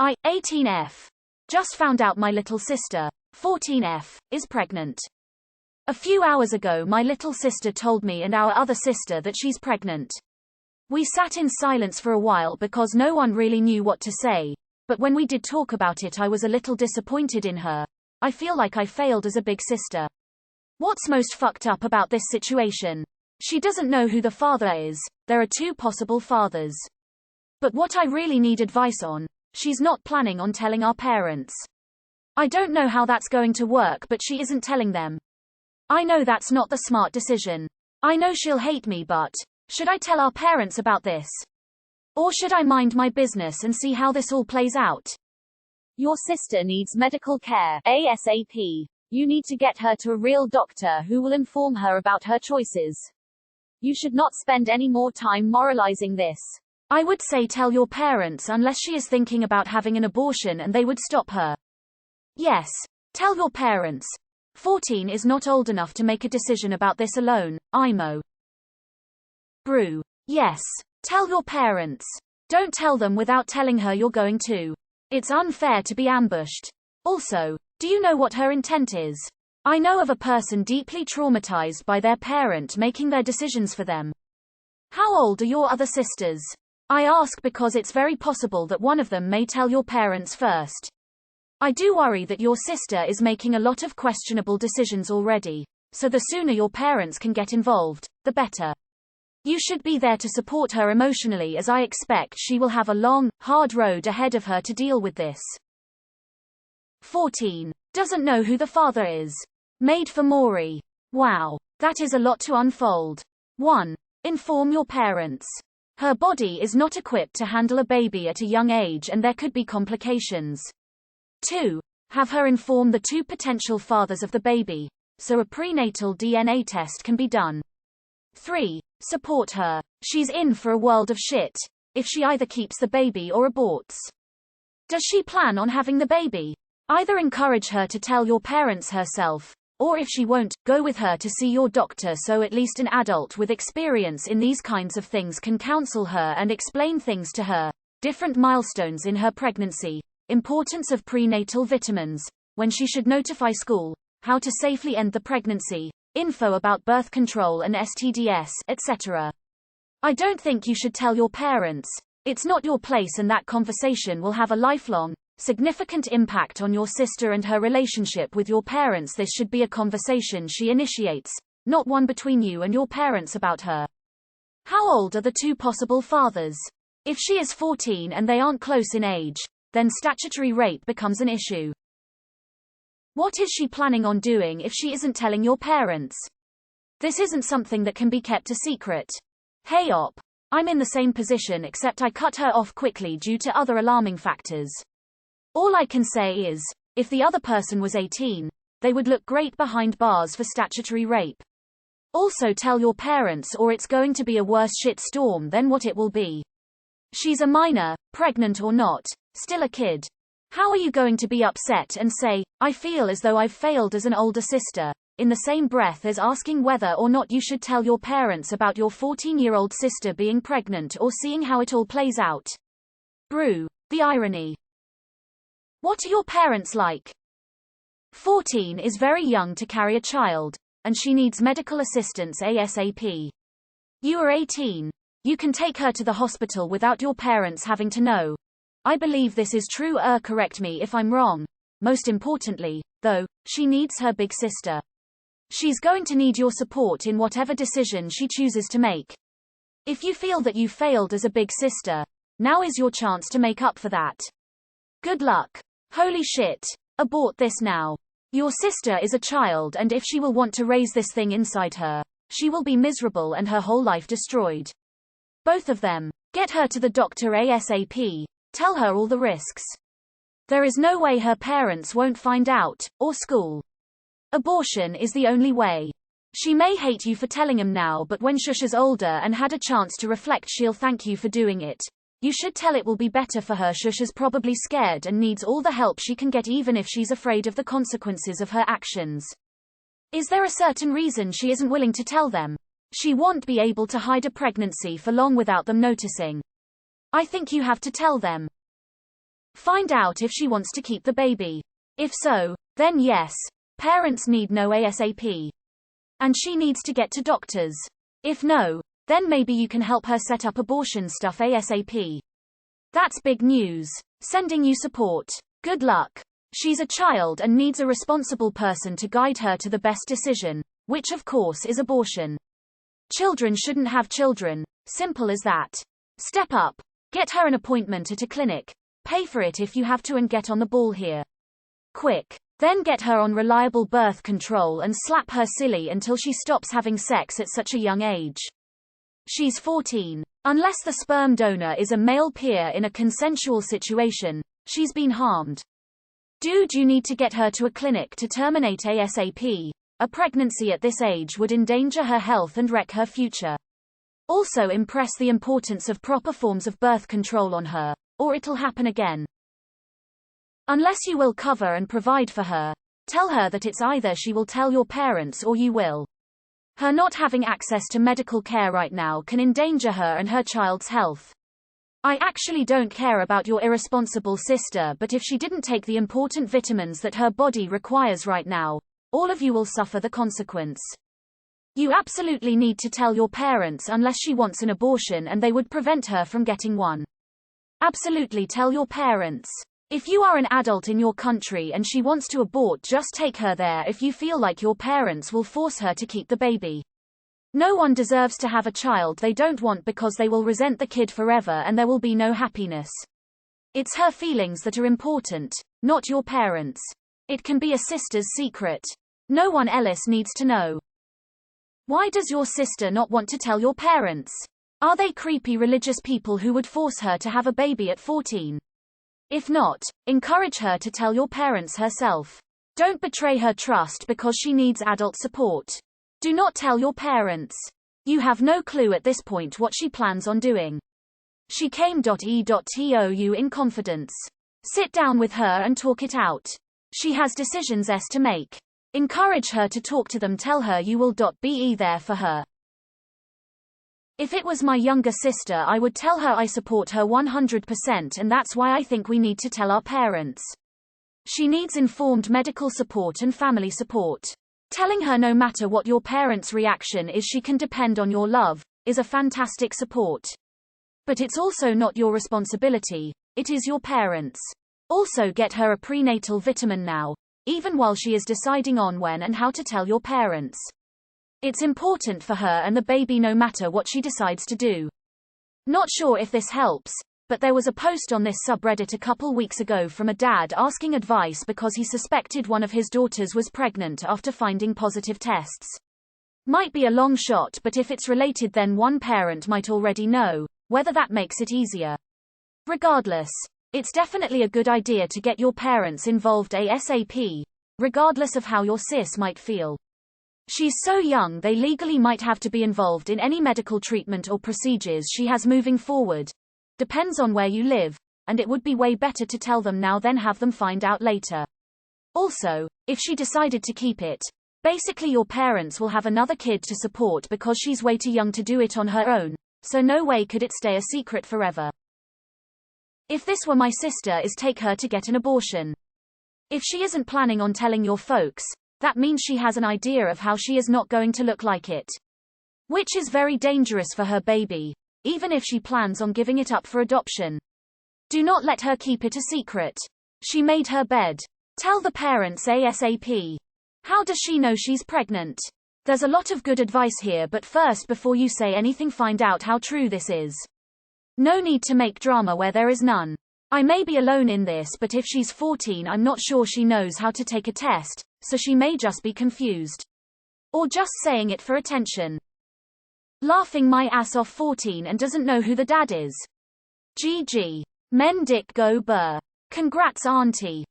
I, 18F. Just found out my little sister, 14F, is pregnant. A few hours ago my little sister told me and our other sister that she's pregnant. We sat in silence for a while because no one really knew what to say, but when we did talk about it I was a little disappointed in her. I feel like I failed as a big sister. What's most fucked up about this situation? She doesn't know who the father is. There are 2 possible fathers. But what I really need advice on, she's not planning on telling our parents. I don't know how that's going to work, but she isn't telling them. I know that's not the smart decision. I know she'll hate me, but should I tell our parents about this? Or should I mind my business and see how this all plays out? Your sister needs medical care, ASAP. You need to get her to a real doctor who will inform her about her choices. You should not spend any more time moralizing this. I would say tell your parents unless she is thinking about having an abortion and they would stop her. Yes. Tell your parents. 14 is not old enough to make a decision about this alone, IMO. Brew. Yes. Tell your parents. Don't tell them without telling her you're going to. It's unfair to be ambushed. Also, do you know what her intent is? I know of a person deeply traumatized by their parent making their decisions for them. How old are your other sisters? I ask because it's very possible that one of them may tell your parents first. I do worry that your sister is making a lot of questionable decisions already, so the sooner your parents can get involved, the better. You should be there to support her emotionally, as I expect she will have a long, hard road ahead of her to deal with this. 14. Doesn't know who the father is. Made for Maury. Wow. That is a lot to unfold. 1. Inform your parents. Her body is not equipped to handle a baby at a young age and there could be complications. 2. Have her inform the 2 potential fathers of the baby, so a prenatal DNA test can be done. 3. Support her. She's in for a world of shit if she either keeps the baby or aborts. Does she plan on having the baby? Either encourage her to tell your parents herself, or if she won't, go with her to see your doctor so at least an adult with experience in these kinds of things can counsel her and explain things to her. Different milestones in her pregnancy. Importance of prenatal vitamins, when she should notify school, how to safely end the pregnancy, info about birth control and STDs, etc. I don't think you should tell your parents. It's not your place and that conversation will have a lifelong, significant impact on your sister and her relationship with your parents. This should be a conversation she initiates, not one between you and your parents about her. How old are the 2 possible fathers? If she is 14 and they aren't close in age, then statutory rape becomes an issue. What is she planning on doing if she isn't telling your parents? This isn't something that can be kept a secret. Hey op. I'm in the same position except I cut her off quickly due to other alarming factors. All I can say is, if the other person was 18, they would look great behind bars for statutory rape. Also tell your parents or it's going to be a worse shit storm than what it will be. She's a minor, pregnant or not, still a kid. How are you going to be upset and say, I feel as though I've failed as an older sister, in the same breath as asking whether or not you should tell your parents about your 14-year-old sister being pregnant or seeing how it all plays out? Brew. The irony. What are your parents like? 14 is very young to carry a child, and she needs medical assistance ASAP. You are 18. You can take her to the hospital without your parents having to know. I believe this is true. Correct me if I'm wrong. Most importantly, though, she needs her big sister. She's going to need your support in whatever decision she chooses to make. If you feel that you failed as a big sister, now is your chance to make up for that. Good luck. Holy shit. Abort this now. Your sister is a child, and if she will want to raise this thing inside her, she will be miserable and her whole life destroyed. Both of them. Get her to the doctor ASAP. Tell her all the risks. There is no way her parents won't find out, or school. Abortion is the only way. She may hate you for telling him now, but when Shusha's older and had a chance to reflect, she'll thank you for doing it. You should tell it will be better for her. Shusha's probably scared and needs all the help she can get, even if she's afraid of the consequences of her actions. Is there a certain reason she isn't willing to tell them? She won't be able to hide a pregnancy for long without them noticing. I think you have to tell them. Find out if she wants to keep the baby. If so, then yes, parents need know ASAP. And she needs to get to doctors. If no, then maybe you can help her set up abortion stuff ASAP. That's big news. Sending you support. Good luck. She's a child and needs a responsible person to guide her to the best decision, which of course is abortion. Children shouldn't have children. Simple as that. Step up. Get her an appointment at a clinic. Pay for it if you have to and get on the ball here. Quick. Then get her on reliable birth control and slap her silly until she stops having sex at such a young age. She's 14. Unless the sperm donor is a male peer in a consensual situation, she's been harmed. Dude, you need to get her to a clinic to terminate ASAP. A pregnancy at this age would endanger her health and wreck her future. Also impress the importance of proper forms of birth control on her, or it'll happen again. Unless you will cover and provide for her, tell her that it's either she will tell your parents or you will. Her not having access to medical care right now can endanger her and her child's health. I actually don't care about your irresponsible sister, but if she didn't take the important vitamins that her body requires right now, all of you will suffer the consequence. You absolutely need to tell your parents unless she wants an abortion and they would prevent her from getting one. Absolutely tell your parents. If you are an adult in your country and she wants to abort, just take her there if you feel like your parents will force her to keep the baby. No one deserves to have a child they don't want because they will resent the kid forever and there will be no happiness. It's her feelings that are important, not your parents. It can be a sister's secret. No one else needs to know. Why does your sister not want to tell your parents? Are they creepy religious people who would force her to have a baby at 14? If not, encourage her to tell your parents herself. Don't betray her trust because she needs adult support. Do not tell your parents. You have no clue at this point what she plans on doing. She came.e.tou in confidence. Sit down with her and talk it out. She has decisions to make. Encourage her to talk to them. Tell her you will be there for her. If it was my younger sister, I would tell her I support her 100%, and that's why I think we need to tell our parents. She needs informed medical support and family support. Telling her no matter what your parents' reaction is, she can depend on your love, is a fantastic support. But it's also not your responsibility, it is your parents'. Also get her a prenatal vitamin now, even while she is deciding on when and how to tell your parents. It's important for her and the baby no matter what she decides to do. Not sure if this helps, but there was a post on this subreddit a couple weeks ago from a dad asking advice because he suspected one of his daughters was pregnant after finding positive tests. Might be a long shot, but if it's related then one parent might already know, whether that makes it easier. Regardless, it's definitely a good idea to get your parents involved ASAP, regardless of how your sis might feel. She's so young they legally might have to be involved in any medical treatment or procedures she has moving forward. Depends on where you live, and it would be way better to tell them now than have them find out later. Also, if she decided to keep it, basically your parents will have another kid to support because she's way too young to do it on her own, so no way could it stay a secret forever. If this were my sister, is take her to get an abortion. If she isn't planning on telling your folks, that means she has an idea of how she is not going to look like it. Which is very dangerous for her baby, even if she plans on giving it up for adoption. Do not let her keep it a secret. She made her bed. Tell the parents ASAP. How does she know she's pregnant? There's a lot of good advice here, but first, before you say anything, find out how true this is. No need to make drama where there is none. I may be alone in this, but if she's 14, I'm not sure she knows how to take a test, so she may just be confused. Or just saying it for attention. Laughing my ass off 14 and doesn't know who the dad is. GG. Men dick go burr. Congrats auntie.